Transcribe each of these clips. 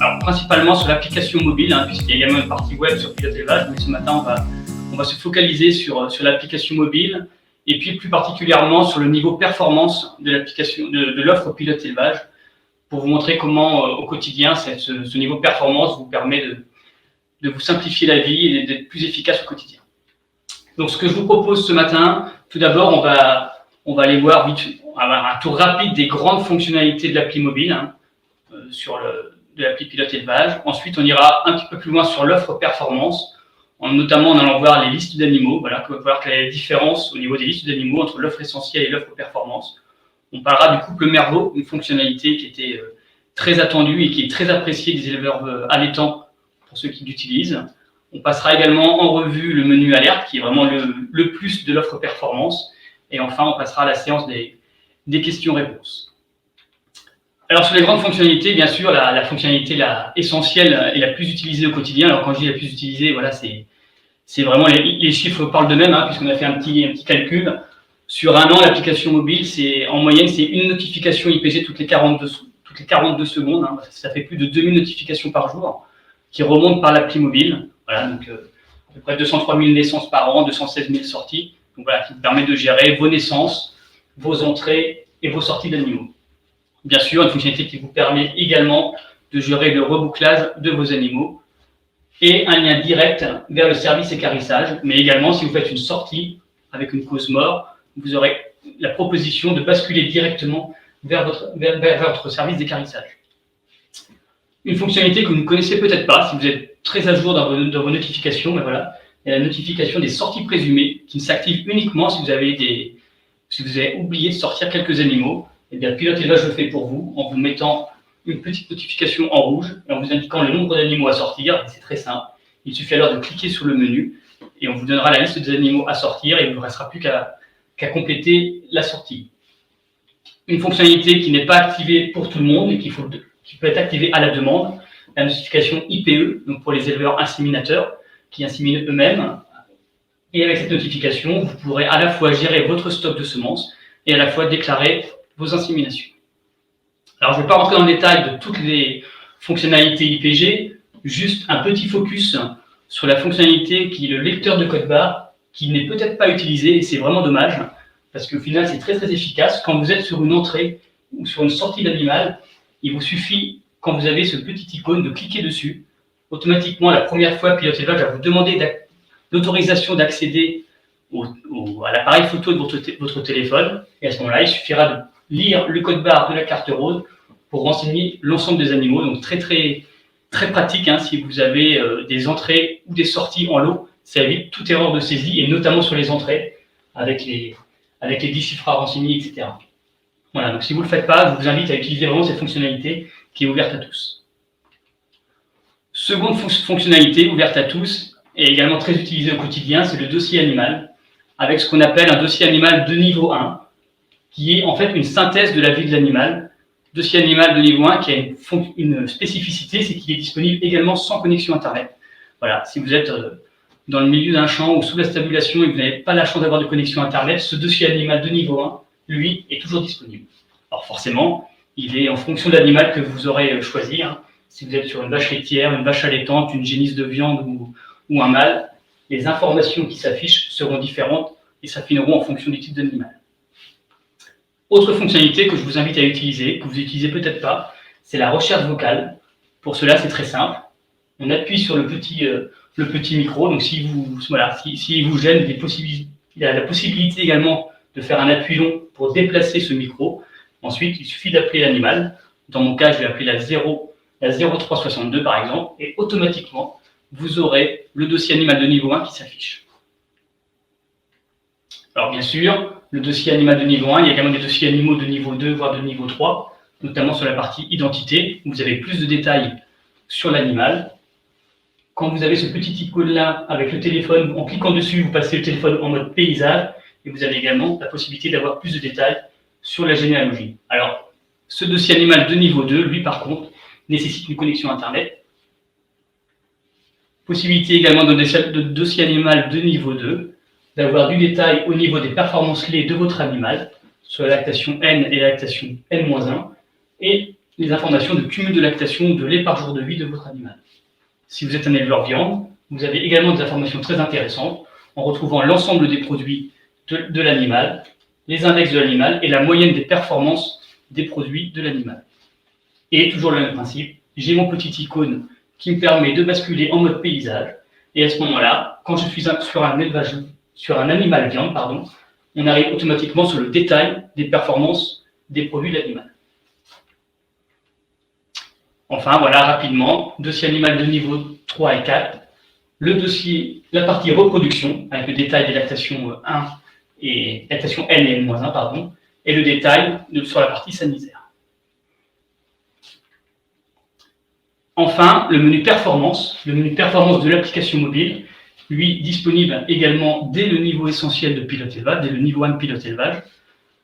Alors, principalement sur l'application mobile, puisqu'il y a également une partie web sur Pilote Élevage, mais ce matin, on va se focaliser sur l'application mobile, et puis plus particulièrement sur le niveau performance de l'application de l'offre Pilote Élevage, pour vous montrer comment, au quotidien, ce niveau performance vous permet de vous simplifier la vie et d'être plus efficace au quotidien. Donc, ce que je vous propose ce matin, tout d'abord, on va aller voir vite, on va avoir un tour rapide des grandes fonctionnalités de l'appli mobile, de l'appli Pilote Élevage. Ensuite, on ira un petit peu plus loin sur l'offre performance, notamment en allant voir les listes d'animaux. Voilà, on va voir quelle est la différence au niveau des listes d'animaux entre l'offre essentielle et l'offre performance. On parlera du couple Mervaux, une fonctionnalité qui était très attendue et qui est très appréciée des éleveurs allaitants pour ceux qui l'utilisent. On passera également en revue le menu alerte, qui est vraiment le plus de l'offre performance. Et enfin, on passera à la séance des questions-réponses. Alors, sur les grandes fonctionnalités, bien sûr, la fonctionnalité essentielle et la plus utilisée au quotidien. Alors, quand je dis la plus utilisée, voilà, c'est vraiment les chiffres parlent d'eux-mêmes, puisqu'on a fait un petit calcul. Sur un an, l'application mobile, en moyenne, c'est une notification IPG toutes les 42 secondes. Ça fait plus de 2000 notifications par jour qui remontent par l'appli mobile. Voilà, donc à peu près 203 000 naissances par an, 216 000 sorties. Donc voilà, qui vous permet de gérer vos naissances, vos entrées et vos sorties d'animaux. Bien sûr, une fonctionnalité qui vous permet également de gérer le rebouclage de vos animaux et un lien direct vers le service équarrissage. Mais également, si vous faites une sortie avec une cause mort, vous aurez la proposition de basculer directement vers votre service d'équarrissage. Une fonctionnalité que vous ne connaissez peut-être pas, si vous êtes très à jour dans vos notifications, mais voilà, il y a la notification des sorties présumées qui ne s'active uniquement si vous avez oublié de sortir quelques animaux. Et bien, Pilote Élevage le fait pour vous en vous mettant une petite notification en rouge et en vous indiquant le nombre d'animaux à sortir. C'est très simple. Il suffit alors de cliquer sur le menu et on vous donnera la liste des animaux à sortir et il ne vous restera plus qu'à compléter la sortie. Une fonctionnalité qui n'est pas activée pour tout le monde et qui peut être activée à la demande, la notification IPE, donc pour les éleveurs inséminateurs qui inséminent eux-mêmes. Et avec cette notification, vous pourrez à la fois gérer votre stock de semences et à la fois déclarer vos inséminations. Alors, je ne vais pas rentrer dans le détail de toutes les fonctionnalités IPG, juste un petit focus sur la fonctionnalité qui est le lecteur de code barre, qui n'est peut-être pas utilisé, et c'est vraiment dommage, parce qu'au final, c'est très très efficace. Quand vous êtes sur une entrée ou sur une sortie d'animal, il vous suffit, quand vous avez ce petit icône, de cliquer dessus. Automatiquement, la première fois, Pilote Élevage va vous demander l'autorisation d'accéder à l'appareil photo de votre téléphone, et à ce moment-là, il suffira de lire le code barre de la carte rose pour renseigner l'ensemble des animaux. Donc très très très pratique si vous avez des entrées ou des sorties en lot, ça évite toute erreur de saisie et notamment sur les entrées avec les 10 chiffres à renseigner, etc. Voilà, donc si vous ne le faites pas, je vous invite à utiliser vraiment cette fonctionnalité qui est ouverte à tous. Seconde fonctionnalité ouverte à tous et également très utilisée au quotidien, c'est le dossier animal, avec ce qu'on appelle un dossier animal de niveau 1, qui est en fait une synthèse de la vie de l'animal. Dossier animal de niveau 1 qui a une spécificité, c'est qu'il est disponible également sans connexion Internet. Voilà, si vous êtes dans le milieu d'un champ ou sous la stabulation et que vous n'avez pas la chance d'avoir de connexion Internet, ce dossier animal de niveau 1, lui, est toujours disponible. Alors forcément, il est en fonction de l'animal que vous aurez choisi. Si vous êtes sur une vache laitière, une vache allaitante, une génisse de viande ou un mâle, les informations qui s'affichent seront différentes et s'affineront en fonction du type d'animal. Autre fonctionnalité que je vous invite à utiliser, que vous n'utilisez peut-être pas, c'est la recherche vocale. Pour cela, c'est très simple. On appuie sur le petit micro. Donc, s'il vous gêne, il y a la possibilité également de faire un appui long pour déplacer ce micro. Ensuite, il suffit d'appeler l'animal. Dans mon cas, je vais appeler la 0362 par exemple, et automatiquement, vous aurez le dossier animal de niveau 1 qui s'affiche. Alors bien sûr, le dossier animal de niveau 1, il y a également des dossiers animaux de niveau 2, voire de niveau 3, notamment sur la partie identité, où vous avez plus de détails sur l'animal. Quand vous avez ce petit icône-là avec le téléphone, en cliquant dessus, vous passez le téléphone en mode paysage, et vous avez également la possibilité d'avoir plus de détails sur la généalogie. Alors, ce dossier animal de niveau 2, lui par contre, nécessite une connexion Internet. Possibilité également de dossier animal de niveau 2, d'avoir du détail au niveau des performances clés de votre animal, sur la lactation N et la lactation N-1, et les informations de cumul de lactation de lait par jour de vie de votre animal. Si vous êtes un éleveur viande, vous avez également des informations très intéressantes en retrouvant l'ensemble des produits de l'animal, les index de l'animal et la moyenne des performances des produits de l'animal. Et toujours le même principe, j'ai mon petit icône qui me permet de basculer en mode paysage. Et à ce moment-là, quand je suis sur un animal viande, on arrive automatiquement sur le détail des performances des produits de l'animal. Enfin, voilà rapidement, dossier animal de niveau 3 et 4, le dossier, la partie reproduction, avec le détail des lactations 1 et lactation N et N-1, et le détail sur la partie sanitaire. Enfin, le menu performance de l'application mobile, lui disponible également dès le niveau essentiel de pilote élevage, dès le niveau 1 de pilote élevage.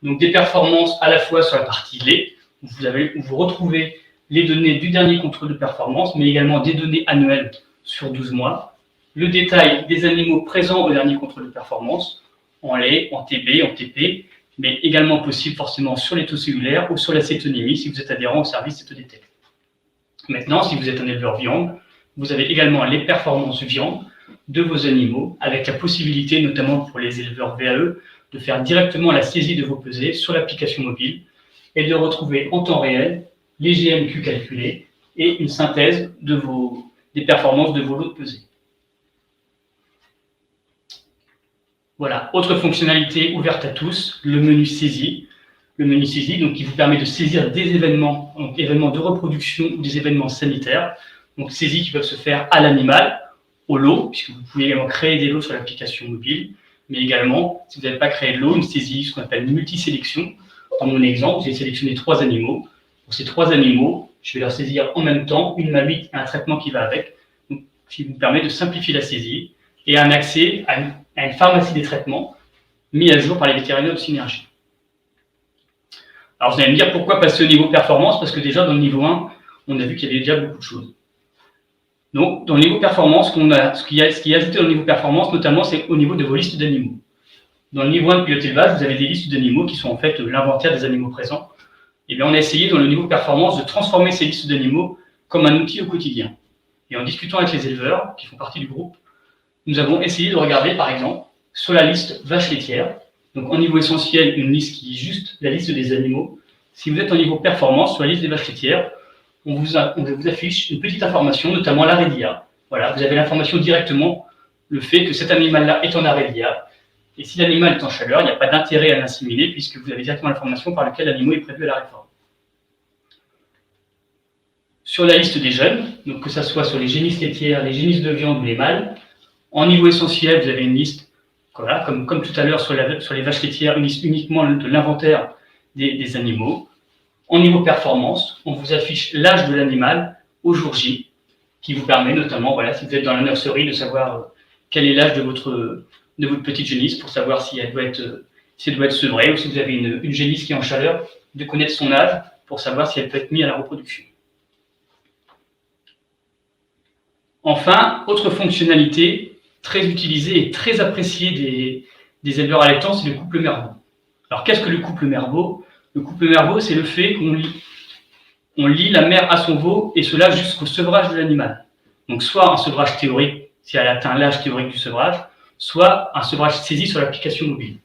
Donc des performances à la fois sur la partie lait, où vous retrouvez les données du dernier contrôle de performance, mais également des données annuelles sur 12 mois, le détail des animaux présents au dernier contrôle de performance, en lait, en TB, en TP, mais également possible forcément sur les taux cellulaires ou sur la cétonémie si vous êtes adhérent au service Cétodétect. Maintenant, si vous êtes un éleveur viande, vous avez également les performances viande de vos animaux, avec la possibilité, notamment pour les éleveurs VAE, de faire directement la saisie de vos pesées sur l'application mobile et de retrouver en temps réel les GMQ calculés et une synthèse des performances de vos lots de pesées. Voilà, autre fonctionnalité ouverte à tous, le menu saisie. Le menu saisie, donc, qui vous permet de saisir des événements, donc événements de reproduction ou des événements sanitaires. Donc saisies qui peuvent se faire à l'animal, au lot, puisque vous pouvez également créer des lots sur l'application mobile, mais également, si vous n'avez pas créé de lot, une saisie, ce qu'on appelle multisélection. Dans mon exemple, j'ai sélectionné 3 animaux. Pour ces 3 animaux, je vais leur saisir en même temps une mamite et un traitement qui va avec, donc, qui vous permet de simplifier la saisie et un accès à une pharmacie des traitements mis à jour par les vétérinaires de Synergie. Alors vous allez me dire pourquoi passer au niveau performance, parce que déjà dans le niveau 1, on a vu qu'il y avait déjà beaucoup de choses. Donc dans le niveau performance, ce qui est ajouté dans le niveau performance, notamment, c'est au niveau de vos listes d'animaux. Dans le niveau 1 de pilote élevage, vous avez des listes d'animaux qui sont en fait l'inventaire des animaux présents. Et bien on a essayé dans le niveau performance de transformer ces listes d'animaux comme un outil au quotidien. Et en discutant avec les éleveurs qui font partie du groupe, nous avons essayé de regarder par exemple sur la liste vaches laitières. Donc en niveau essentiel, une liste qui est juste la liste des animaux. Si vous êtes en niveau performance, sur la liste des vaches laitières, on vous affiche une petite information, notamment l'arrêt d'IA. Voilà, vous avez l'information directement, le fait que cet animal-là est en arrêt d'IA. Et si l'animal est en chaleur, il n'y a pas d'intérêt à l'assimiler puisque vous avez directement l'information par laquelle l'animal est prévu à la réforme. Sur la liste des jeunes, donc que ce soit sur les génisses laitières, les génisses de viande ou les mâles, en niveau essentiel, vous avez une liste, voilà, comme tout à l'heure sur les vaches laitières, une liste uniquement de l'inventaire des animaux. En niveau performance, on vous affiche l'âge de l'animal au jour J, qui vous permet notamment, voilà, si vous êtes dans la nurserie, de savoir quel est l'âge de votre petite génisse, pour savoir si elle doit être sevrée, ou si vous avez une génisse qui est en chaleur, de connaître son âge, pour savoir si elle peut être mise à la reproduction. Enfin, autre fonctionnalité très utilisée et très appréciée des éleveurs allaitants, c'est le couple Mervaux. Alors qu'est-ce que le couple Mervaux? Le couple Mervaux, c'est le fait qu'on lie la mère à son veau, et cela jusqu'au sevrage de l'animal. Donc soit un sevrage théorique, si elle atteint l'âge théorique du sevrage, soit un sevrage saisi sur l'application mobile.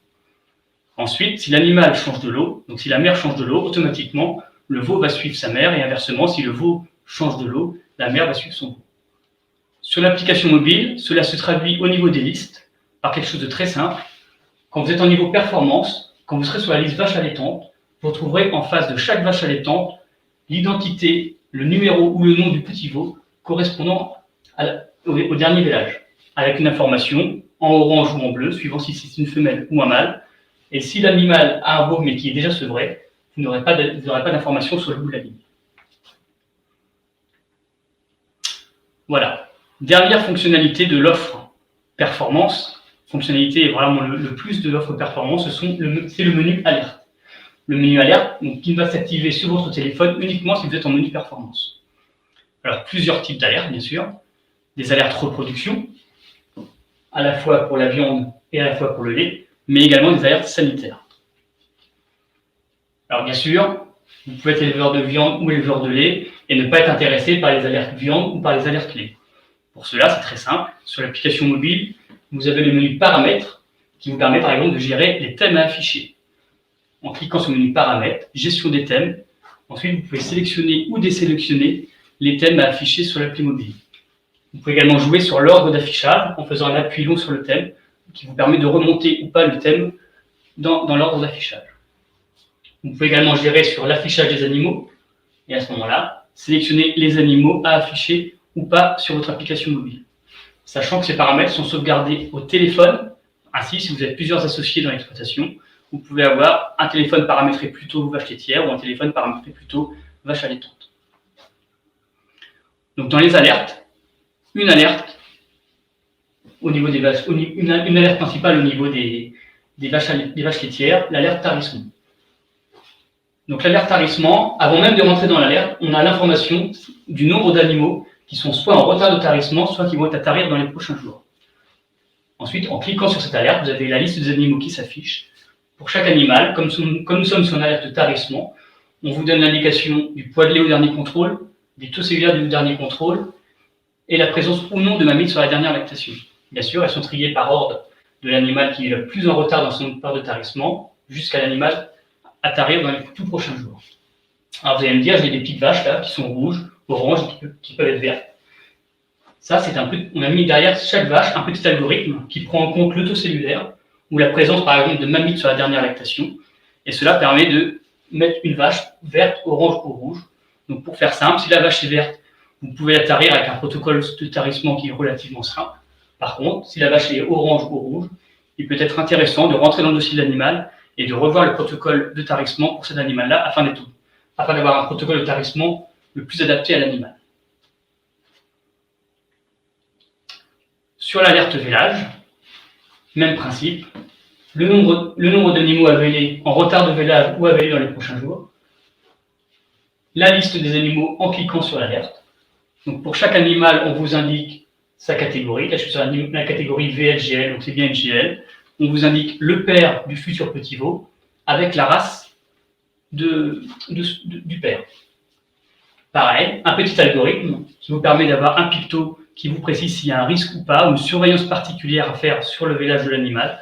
Ensuite, si l'animal change de lot, donc si la mère change de lot, automatiquement, le veau va suivre sa mère, et inversement, si le veau change de lot, la mère va suivre son veau. Sur l'application mobile, cela se traduit au niveau des listes par quelque chose de très simple. Quand vous êtes en niveau performance, quand vous serez sur la liste vache allaitante, vous trouverez en face de chaque vache allaitante l'identité, le numéro ou le nom du petit veau correspondant au dernier vélage, avec une information en orange ou en bleu, suivant si c'est une femelle ou un mâle. Et si l'animal a un veau mais qui est déjà sevré, vous n'aurez pas d'information sur le bout de la ligne. Voilà. Dernière fonctionnalité de l'offre performance, fonctionnalité vraiment le plus de l'offre performance, c'est le menu alerte. Le menu alerte, donc, qui va s'activer sur votre téléphone uniquement si vous êtes en menu performance. Alors, plusieurs types d'alertes, bien sûr. Des alertes reproduction, à la fois pour la viande et à la fois pour le lait, mais également des alertes sanitaires. Alors, bien sûr, Vous pouvez être éleveur de viande ou éleveur de lait et ne pas être intéressé par les alertes viande ou par les alertes lait. Pour cela, c'est très simple. Sur l'application mobile, vous avez le menu paramètres qui vous permet par exemple de gérer les thèmes à afficher. En cliquant sur le menu paramètres, gestion des thèmes, ensuite vous pouvez sélectionner ou désélectionner les thèmes à afficher sur l'appli mobile. Vous pouvez également jouer sur l'ordre d'affichage en faisant un appui long sur le thème qui vous permet de remonter ou pas le thème dans l'ordre d'affichage. Vous pouvez également gérer sur l'affichage des animaux et à ce moment-là, sélectionner les animaux à afficher ou pas sur votre application mobile. Sachant que ces paramètres sont sauvegardés au téléphone, ainsi si vous êtes plusieurs associés dans l'exploitation, vous pouvez avoir un téléphone paramétré plutôt vache laitière ou un téléphone paramétré plutôt vache allaitante. Donc dans les alertes, une alerte au niveau des vaches, une alerte principale au niveau des vaches laitières, l'alerte tarissement. Donc l'alerte tarissement, avant même de rentrer dans l'alerte, on a l'information du nombre d'animaux qui sont soit en retard de tarissement, soit qui vont être à tarir dans les prochains jours. Ensuite, en cliquant sur cette alerte, vous avez la liste des animaux qui s'affiche. Pour chaque animal, comme nous sommes sur une alerte de tarissement, on vous donne l'indication du poids de lait au dernier contrôle, des taux cellulaires du dernier contrôle, et la présence ou non de mammites sur la dernière lactation. Bien sûr, elles sont triées par ordre de l'animal qui est le plus en retard dans son part de tarissement, jusqu'à l'animal à tarir dans les tout prochains jours. Alors vous allez me dire, j'ai des petites vaches là qui sont rouges, oranges, qui peuvent être vertes. Ça, on a mis derrière chaque vache un petit algorithme qui prend en compte le taux cellulaire ou la présence par exemple de mammites sur la dernière lactation. Et cela permet de mettre une vache verte, orange ou rouge. Donc pour faire simple, si la vache est verte, vous pouvez la tarir avec un protocole de tarissement qui est relativement simple. Par contre, si la vache est orange ou rouge, il peut être intéressant de rentrer dans le dossier de l'animal et de revoir le protocole de tarissement pour cet animal-là afin d'avoir un protocole de tarissement le plus adapté à l'animal. Sur l'alerte vélage, même principe, le nombre d'animaux à véler en retard de vélage ou à véler dans les prochains jours, la liste des animaux en cliquant sur l'alerte. Donc pour chaque animal, on vous indique sa catégorie. Là, je suis sur la catégorie VLGL, donc c'est bien une GL. On vous indique le père du futur petit veau avec la race du père. Pareil, un petit algorithme qui vous permet d'avoir un picto qui vous précise s'il y a un risque ou pas, ou une surveillance particulière à faire sur le vélage de l'animal.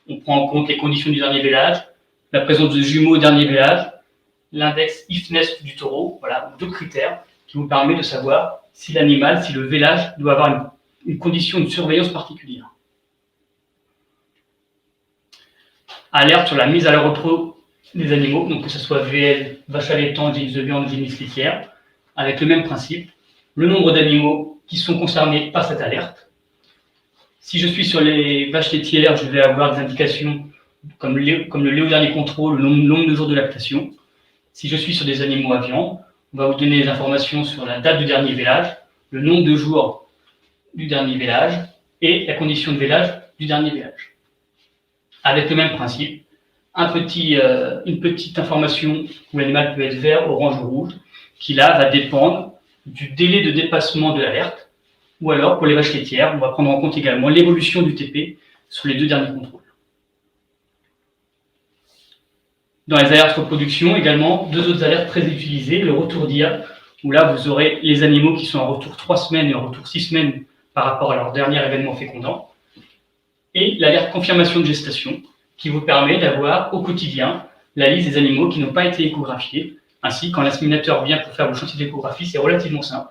On prend en compte les conditions du dernier vélage, la présence de jumeaux au dernier vélage, l'index IFNES du taureau, voilà, deux critères qui vous permettent de savoir si l'animal, si le vélage doit avoir une condition de surveillance particulière. Alerte sur la mise à la repos des animaux, donc que ce soit VL, vache allaitante, génisse de viande ou génisse laitière, avec le même principe, le nombre d'animaux qui sont concernés par cette alerte. Si je suis sur les vaches laitières, je vais avoir des indications comme le lait au dernier contrôle, le nombre de jours de lactation. Si je suis sur des animaux à viande, on va vous donner des informations sur la date du dernier vélage, le nombre de jours du dernier vélage et la condition de vélage du dernier vélage. Avec le même principe, une petite information où l'animal peut être vert, orange ou rouge, qui là va dépendre du délai de dépassement de l'alerte, ou alors pour les vaches laitières, on va prendre en compte également l'évolution du TP sur les deux derniers contrôles. Dans les alertes reproduction, également, deux autres alertes très utilisées, le retour d'IA, où là vous aurez les animaux qui sont en retour 3 semaines et en retour 6 semaines par rapport à leur dernier événement fécondant, et l'alerte confirmation de gestation, qui vous permet d'avoir au quotidien la liste des animaux qui n'ont pas été échographiés. Ainsi, quand l'inséminateur vient pour faire vos chantiers d'échographie, c'est relativement simple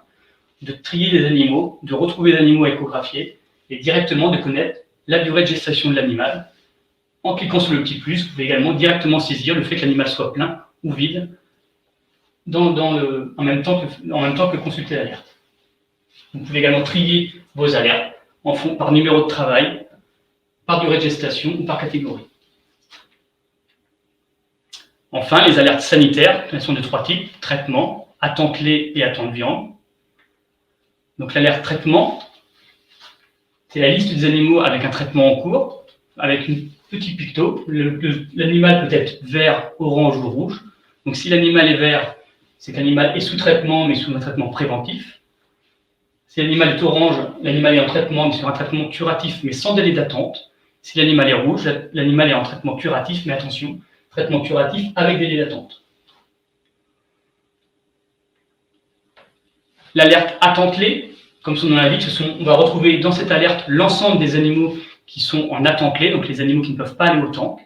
de trier les animaux, de retrouver les animaux à échographier et directement de connaître la durée de gestation de l'animal. En cliquant sur le petit plus, vous pouvez également directement saisir le fait que l'animal soit plein ou vide en même temps que consulter l'alerte. Vous pouvez également trier vos alertes par numéro de travail, par durée de gestation ou par catégorie. Enfin, les alertes sanitaires, elles sont de 3 types, traitement, attente lait et attente viande. Donc l'alerte traitement, c'est la liste des animaux avec un traitement en cours, avec une petite picto. L'animal peut être vert, orange ou rouge. Donc si l'animal est vert, c'est que l'animal est sous traitement, mais sous un traitement préventif. Si l'animal est orange, l'animal est en traitement, mais sur un traitement curatif, mais sans délai d'attente. Si l'animal est rouge, l'animal est en traitement curatif, mais attention, traitement curatif avec délai d'attente. l'alerte attente-clé, comme son nom l'indique, on va retrouver dans cette alerte l'ensemble des animaux qui sont en attente-clé, donc les animaux qui ne peuvent pas aller au tank.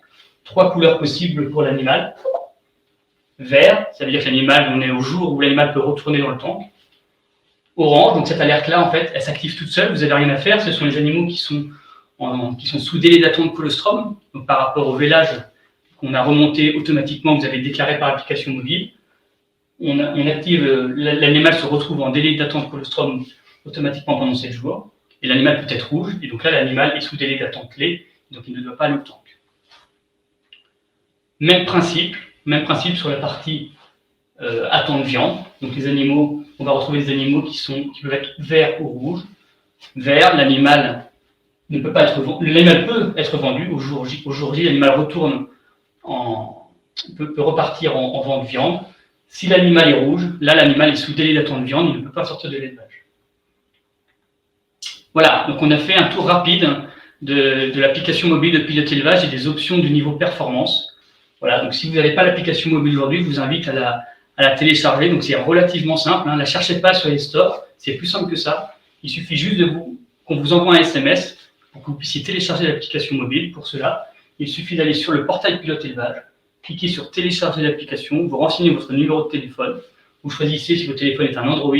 3 couleurs possibles pour l'animal. Vert, ça veut dire que l'animal, on est au jour où l'animal peut retourner dans le tank. Orange, donc cette alerte-là, en fait, elle s'active toute seule, vous n'avez rien à faire, ce sont les animaux qui sont sous délai d'attente colostrum, donc par rapport au vélage qu'on a remonté automatiquement, vous avez déclaré par application mobile. On active, l'animal se retrouve en délai d'attente colostrum automatiquement pendant 7 jours, et l'animal peut être rouge, et donc là, l'animal est sous délai d'attente clé, donc il ne doit pas aller au tank. Même principe sur la partie attente viande, donc les animaux, on va retrouver des animaux qui peuvent être verts ou rouges. Vert, l'animal ne peut pas être vendu, l'animal peut être vendu au jour J, l'animal retourne peut repartir en vente viande. Si l'animal est rouge, là l'animal est sous délai d'attente viande, il ne peut pas sortir de l'élevage. Voilà, donc on a fait un tour rapide de l'application mobile de pilote élevage et des options du niveau performance. Voilà, donc si vous n'avez pas l'application mobile aujourd'hui, je vous invite à la télécharger. Donc c'est relativement simple, ne la cherchez pas sur les stores, c'est plus simple que ça. Il suffit juste qu'on vous envoie un SMS pour que vous puissiez télécharger l'application mobile. Pour cela, il suffit d'aller sur le portail pilote élevage, cliquez sur télécharger l'application, vous renseignez votre numéro de téléphone, vous choisissez si votre téléphone est un Android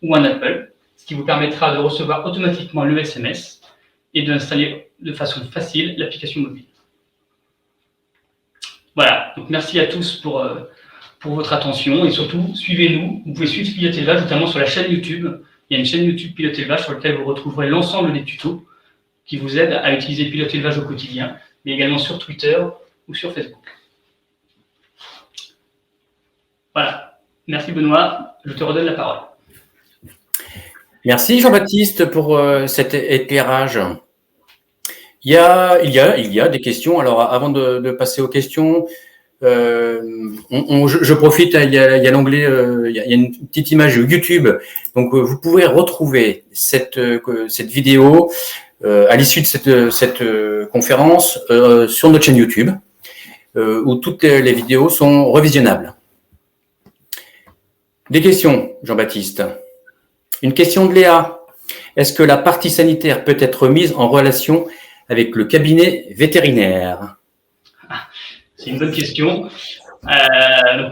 ou un Apple, ce qui vous permettra de recevoir automatiquement le SMS et d'installer de façon facile l'application mobile. Voilà, donc merci à tous pour votre attention et surtout, suivez-nous. Vous pouvez suivre Pilote Élevage, notamment sur la chaîne YouTube. Il y a une chaîne YouTube Pilote Élevage sur laquelle vous retrouverez l'ensemble des tutos qui vous aident à utiliser Pilote Élevage au quotidien, mais également sur Twitter ou sur Facebook. Voilà, merci Benoît, je te redonne la parole. Merci Jean-Baptiste pour cet éclairage. Il y a des questions. Alors, avant de passer aux questions, je profite, il y a l'onglet, il y a une petite image YouTube. Donc, vous pouvez retrouver cette vidéo à l'issue de cette conférence sur notre chaîne YouTube, où toutes les vidéos sont revisionnables. Des questions, Jean-Baptiste. Une question de Léa. Est-ce que la partie sanitaire peut être mise en relation avec le cabinet vétérinaire? C'est une bonne question.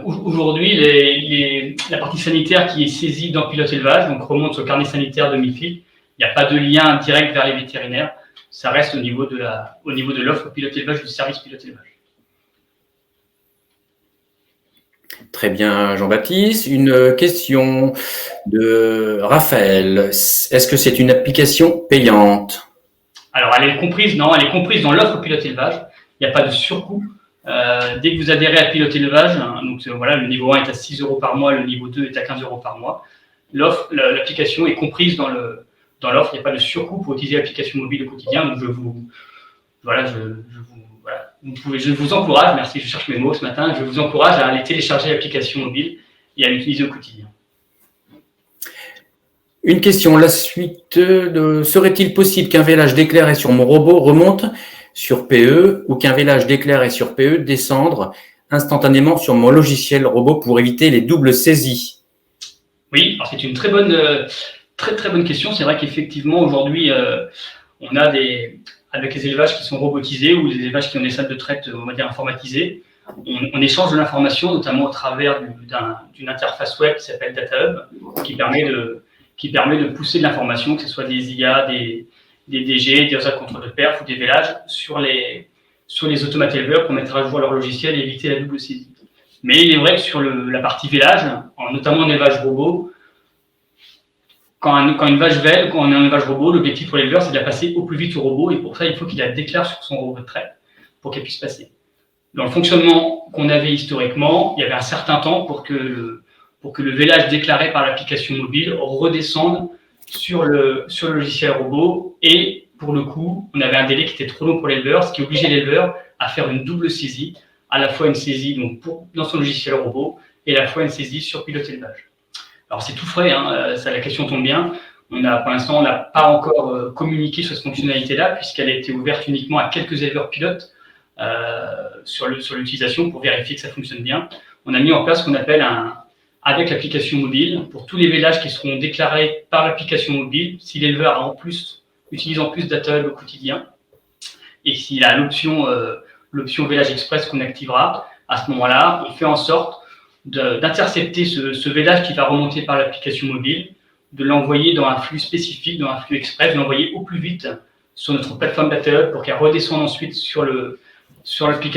Aujourd'hui, la partie sanitaire qui est saisie dans Pilote Élevage, donc remonte sur le carnet sanitaire de MIFID, il n'y a pas de lien direct vers les vétérinaires. Ça reste au niveau de l'offre Pilote Élevage du service Pilote Élevage. Très bien, Jean-Baptiste. Une question de Raphaël. Est-ce que c'est une application payante? Alors, elle est comprise dans l'offre Pilote Élevage. Il n'y a pas de surcoût. Dès que vous adhérez à Pilote Élevage, donc voilà, le niveau 1 est à 6 € par mois, le niveau 2 est à 15 € par mois. L'application est comprise dans l'offre. Il n'y a pas de surcoût pour utiliser l'application mobile au quotidien. Donc, je vous encourage, merci, je cherche mes mots ce matin, je vous encourage à aller télécharger l'application mobile et à l'utiliser au quotidien. Une question, la suite serait-il possible qu'un vélage d'éclair et sur mon robot remonte sur PE ou qu'un vélage d'éclair et sur PE descendre instantanément sur mon logiciel robot pour éviter les doubles saisies? Oui, alors c'est une très bonne question. C'est vrai qu'effectivement, aujourd'hui, on a avec les élevages qui sont robotisés ou les élevages qui ont des salles de traite, on va dire, informatisées, on échange de l'information, notamment au travers d'une interface web qui s'appelle DataHub, qui permet de pousser de l'information, que ce soit des IA, des DG, des résultats de contrôle de perf ou des vélages sur les automates éleveurs pour mettre à jour leur logiciel et éviter la double saisie. Mais il est vrai que sur la partie vélage, notamment en élevage robot, quand une vache vèle, quand on est en élevage robot, l'objectif pour l'éleveur, c'est de la passer au plus vite au robot, et pour ça, il faut qu'il la déclare sur son robot de traite pour qu'elle puisse passer. Dans le fonctionnement qu'on avait historiquement, il y avait un certain temps pour que le vélage déclaré par l'application mobile redescende sur le logiciel robot, et pour le coup, on avait un délai qui était trop long pour l'éleveur, ce qui obligeait l'éleveur à faire une double saisie, à la fois une saisie donc dans son logiciel robot et à la fois une saisie sur Pilote Élevage. Alors c'est tout frais, la question tombe bien. Pour l'instant, on n'a pas encore communiqué sur cette fonctionnalité-là, puisqu'elle a été ouverte uniquement à quelques éleveurs pilotes sur l'utilisation pour vérifier que ça fonctionne bien. On a mis en place ce qu'on appelle un avec l'application mobile pour tous les vélages qui seront déclarés par l'application mobile si l'éleveur utilise en plus DataHub au quotidien et s'il a l'option vélage express qu'on activera. À ce moment-là, on fait en sorte d'intercepter ce vélage qui va remonter par l'application mobile, de l'envoyer dans un flux spécifique, dans un flux express, de l'envoyer au plus vite sur notre plateforme DataHub pour qu'elle redescende ensuite sur l'automate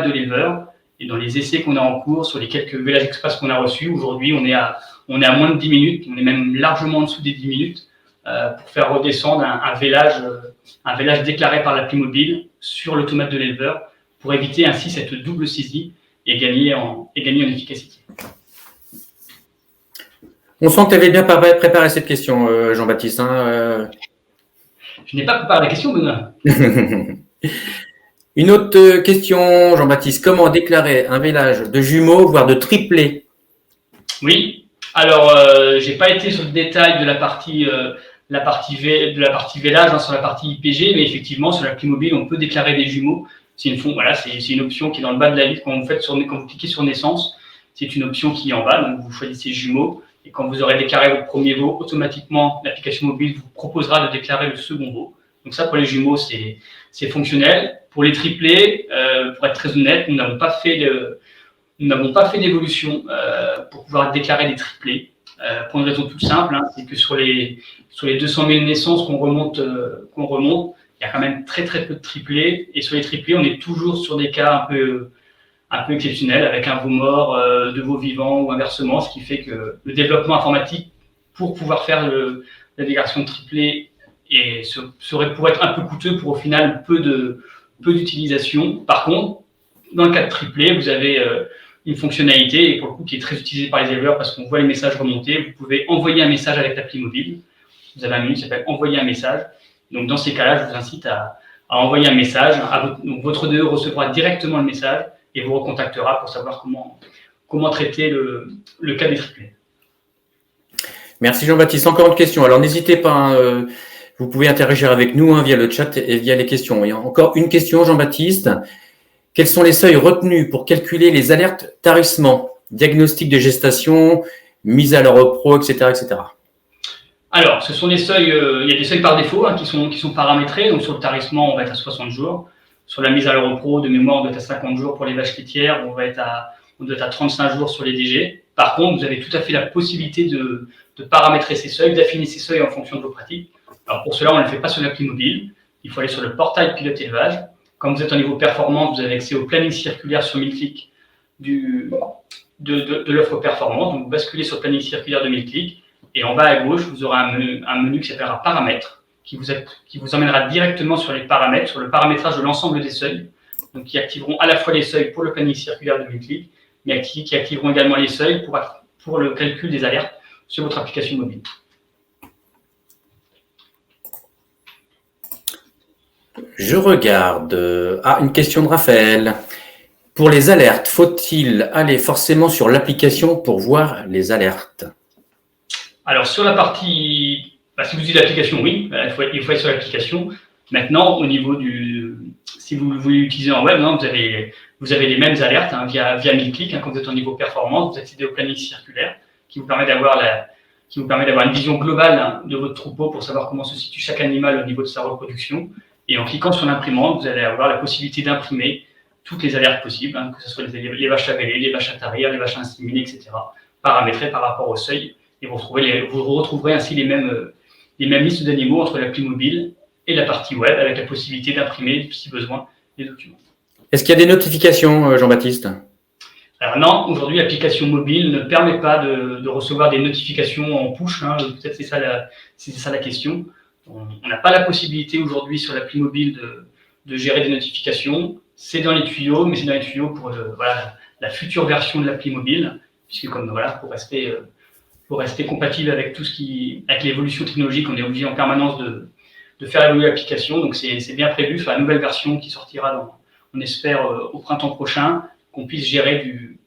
de l'éleveur. Et dans les essais qu'on a en cours, sur les quelques vélages express qu'on a reçus, aujourd'hui, on est à moins de 10 minutes, on est même largement en dessous des 10 minutes pour faire redescendre un vélage déclaré par l'appli mobile sur l'automate de l'éleveur pour éviter ainsi cette double saisie et gagner en efficacité. On sent que tu avais bien préparé cette question, Jean-Baptiste. Je n'ai pas préparé la question, Benoît. Une autre question, Jean-Baptiste. Comment déclarer un vélage de jumeaux, voire de triplés? Oui. Alors, je n'ai pas été sur le détail de la partie vélage, sur la partie IPG, mais effectivement, sur l'appli mobile, on peut déclarer des jumeaux. C'est une option qui est dans le bas de la liste quand vous cliquez sur naissance. C'est une option qui est en bas, donc vous choisissez jumeaux. Et quand vous aurez déclaré votre premier veau, automatiquement, l'application mobile vous proposera de déclarer le second veau. Donc ça, pour les jumeaux, c'est fonctionnel. Pour les triplés, pour être très honnête, nous n'avons pas fait d'évolution pour pouvoir déclarer des triplés. Pour une raison toute simple, c'est que sur les 200 000 naissances qu'on remonte, il y a quand même très très peu de triplés. Et sur les triplés, on est toujours sur des cas un peu exceptionnels, avec un veau mort, deux veaux vivants ou inversement, ce qui fait que le développement informatique pour pouvoir faire la déclaration de triplés pourrait être un peu coûteux pour au final peu d'utilisation. Par contre, dans le cas de triplé, vous avez une fonctionnalité et pour le coup qui est très utilisée par les éleveurs parce qu'on voit les messages remonter. Vous pouvez envoyer un message avec l'appli mobile. Vous avez un menu qui s'appelle envoyer un message. Donc dans ces cas-là, je vous incite à envoyer un message. Donc votre DE recevra directement le message et vous recontactera pour savoir comment traiter le cas des triplés. Merci Jean-Baptiste. Encore une question. Alors n'hésitez pas, vous pouvez interagir avec nous via le chat et via les questions. Il y a encore une question, Jean-Baptiste. Quels sont les seuils retenus pour calculer les alertes tarissement, diagnostic de gestation, mise à l'heure pro, etc., etc. Alors, ce sont des seuils, il y a des seuils par défaut qui sont paramétrés. Donc sur le tarissement, on va être à 60 jours. Sur la mise à l'heure pro, de mémoire, on doit être à 50 jours pour les vaches laitières. On doit être à 35 jours sur les DG. Par contre, vous avez tout à fait la possibilité de paramétrer ces seuils, d'affiner ces seuils en fonction de vos pratiques. Alors pour cela, on ne le fait pas sur l'appli mobile. Il faut aller sur le portail pilote élevage. Quand vous êtes au niveau performance, vous avez accès au planning circulaire sur 1000 clics de l'offre performance. Donc vous basculez sur le planning circulaire de 1000 clics. Et en bas à gauche, vous aurez un menu qui s'appellera paramètres, qui vous emmènera directement sur les paramètres, sur le paramétrage de l'ensemble des seuils, donc qui activeront à la fois les seuils pour le planning circulaire de 1000 clics, mais qui activeront également les seuils pour le calcul des alertes sur votre application mobile. Je regarde. Une question de Raphaël. Pour les alertes, faut-il aller forcément sur l'application pour voir les alertes? Alors, sur la partie, si vous utilisez l'application, oui, il faut aller sur l'application. Maintenant, au niveau si vous voulez utiliser en web, vous avez les mêmes alertes via 1000 clics. Quand vous êtes au niveau performance, vous accédez au planning circulaire qui vous permet d'avoir une vision globale de votre troupeau pour savoir comment se situe chaque animal au niveau de sa reproduction. Et en cliquant sur l'imprimante, vous allez avoir la possibilité d'imprimer toutes les alertes possibles, que ce soit les vaches à véler, les vaches à tarir, les vaches à inséminer, etc., paramétrées par rapport au seuil. Et vous retrouverez ainsi les mêmes listes d'animaux entre l'appli mobile et la partie web, avec la possibilité d'imprimer, si besoin, les documents. Est-ce qu'il y a des notifications, Jean-Baptiste? Alors non, aujourd'hui, l'application mobile ne permet pas de recevoir des notifications en push. Peut-être c'est ça la question. On n'a pas la possibilité aujourd'hui sur l'appli mobile de gérer des notifications. C'est dans les tuyaux, mais c'est dans les tuyaux pour la future version de l'appli mobile, puisque pour rester compatible avec avec l'évolution technologique, on est obligé en permanence de faire évoluer l'application. Donc c'est bien prévu sur la nouvelle version qui sortira, on espère, au printemps prochain, qu'on puisse gérer du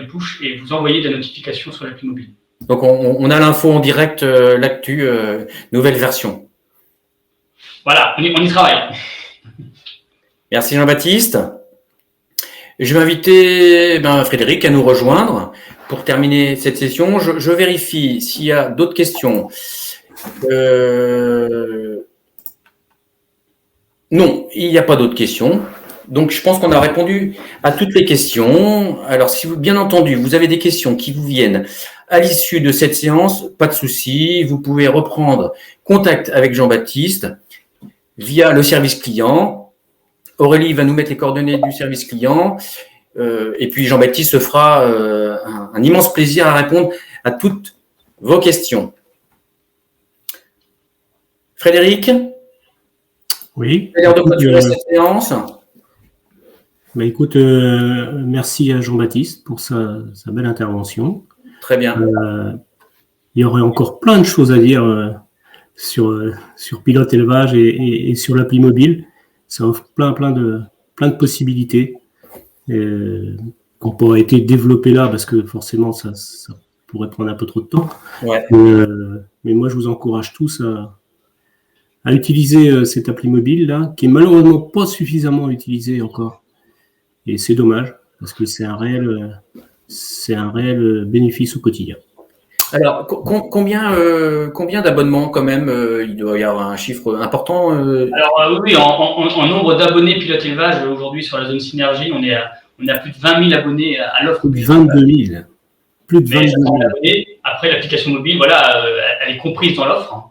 push et vous envoyer des notifications sur l'appli mobile. Donc on a l'info en direct, l'actu, nouvelle version. Voilà, on y travaille. Merci Jean-Baptiste. Je vais inviter Frédéric à nous rejoindre pour terminer cette session. Je vérifie s'il y a d'autres questions. Non, il n'y a pas d'autres questions. Donc, je pense qu'on a répondu à toutes les questions. Alors, si vous, bien entendu, vous avez des questions qui vous viennent à l'issue de cette séance, pas de souci. Vous pouvez reprendre contact avec Jean-Baptiste via le service client. Aurélie va nous mettre les coordonnées du service client. Et puis, Jean-Baptiste se fera un immense plaisir à répondre à toutes vos questions. Frédéric? Oui. C'est l'heure de clôturer cette séance. Bah écoute, merci à Jean-Baptiste pour sa belle intervention. Très bien. Il y aurait encore plein de choses à dire sur Pilote Élevage et sur l'appli mobile. Ça offre plein de possibilités qui n'ont pas été développées là parce que forcément ça pourrait prendre un peu trop de temps. Ouais. Mais moi je vous encourage tous à utiliser cette appli mobile là, qui est malheureusement pas suffisamment utilisée encore. Et c'est dommage, parce que c'est un réel bénéfice au quotidien. Alors, combien d'abonnements quand même il doit y avoir un chiffre important Alors oui, en nombre d'abonnés Pilote Élevage, aujourd'hui sur la zone Synergie, on a plus de 20 000 abonnés à l'offre. Plus de 22 000. Plus de 22 000 abonnés. Après, l'application mobile, voilà, elle est comprise dans l'offre.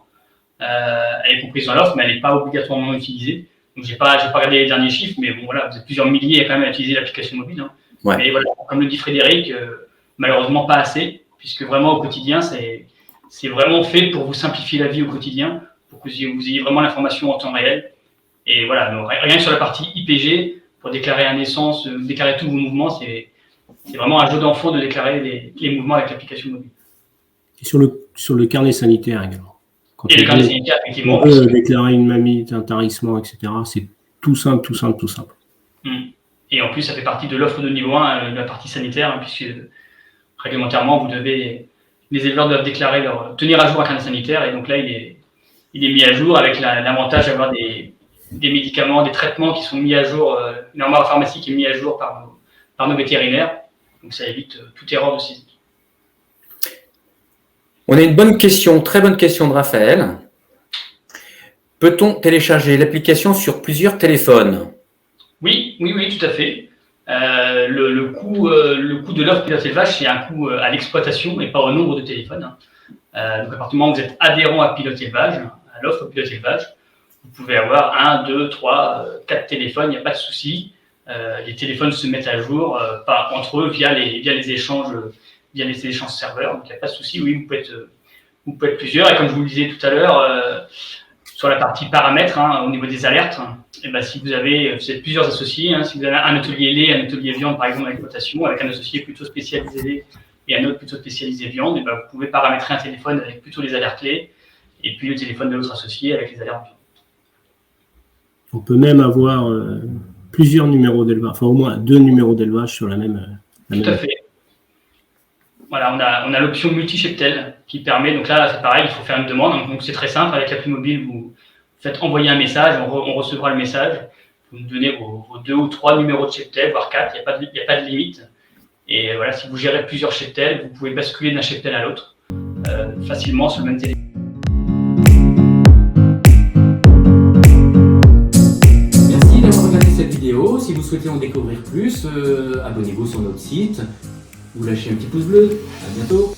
Elle est comprise dans l'offre, mais elle n'est pas obligatoirement utilisée. Donc, j'ai pas regardé les derniers chiffres, mais bon, voilà, vous êtes plusieurs milliers quand même à utiliser l'application mobile. Ouais. Mais voilà, comme le dit Frédéric, malheureusement pas assez, puisque vraiment au quotidien, c'est vraiment fait pour vous simplifier la vie au quotidien, pour que vous ayez vraiment l'information en temps réel. Et voilà, donc, rien que sur la partie IPG, pour déclarer la naissance, déclarer tous vos mouvements, c'est vraiment un jeu d'enfant de déclarer les mouvements avec l'application mobile. Et sur le carnet sanitaire également. Et le carnet sanitaire, effectivement. On peut déclarer une mamie, un tarissement, etc. C'est tout simple. Et en plus, ça fait partie de l'offre de niveau 1, la partie sanitaire, puisque réglementairement, les éleveurs doivent déclarer tenir à jour un carnet sanitaire. Et donc là, il est mis à jour avec l'avantage d'avoir des médicaments, des traitements qui sont mis à jour, une armoire pharmacie qui est mise à jour par nos vétérinaires. Donc ça évite toute erreur de saisie. On a une bonne question, très bonne question de Raphaël. Peut-on télécharger l'application sur plusieurs téléphones? Oui, tout à fait. Le coût de l'offre Pilote Élevage, c'est un coût à l'exploitation et pas au nombre de téléphones. Donc, à partir du moment où vous êtes adhérent à Pilote Élevage, à l'offre Pilote Élevage, vous pouvez avoir 1, 2, 3, 4 téléphones, il n'y a pas de souci. Les téléphones se mettent à jour entre eux via les échanges serveurs, donc il n'y a pas de souci. Oui, vous pouvez être plusieurs. Et comme je vous le disais tout à l'heure, sur la partie paramètres, au niveau des alertes, si vous êtes plusieurs associés, si vous avez un atelier lait, un atelier viande par exemple à l'exploitation, avec un associé plutôt spécialisé lait et un autre plutôt spécialisé viande, vous pouvez paramétrer un téléphone avec plutôt les alertes lait et puis le téléphone de l'autre associé avec les alertes viande. On peut même avoir plusieurs numéros d'élevage, enfin au moins 2 numéros d'élevage sur la même. Tout à fait. Voilà, on a l'option multi-cheptel qui permet, donc là c'est pareil, il faut faire une demande, donc c'est très simple, avec l'appli mobile, vous faites envoyer un message, on recevra le message, vous nous donnez vos 2 ou 3 numéros de cheptel, voire 4, il n'y a pas de limite. Et voilà, si vous gérez plusieurs cheptels, vous pouvez basculer d'un cheptel à l'autre facilement sur le même téléphone. Merci d'avoir regardé cette vidéo. Si vous souhaitez en découvrir plus, abonnez-vous sur notre site ou lâchez un petit pouce bleu. À bientôt.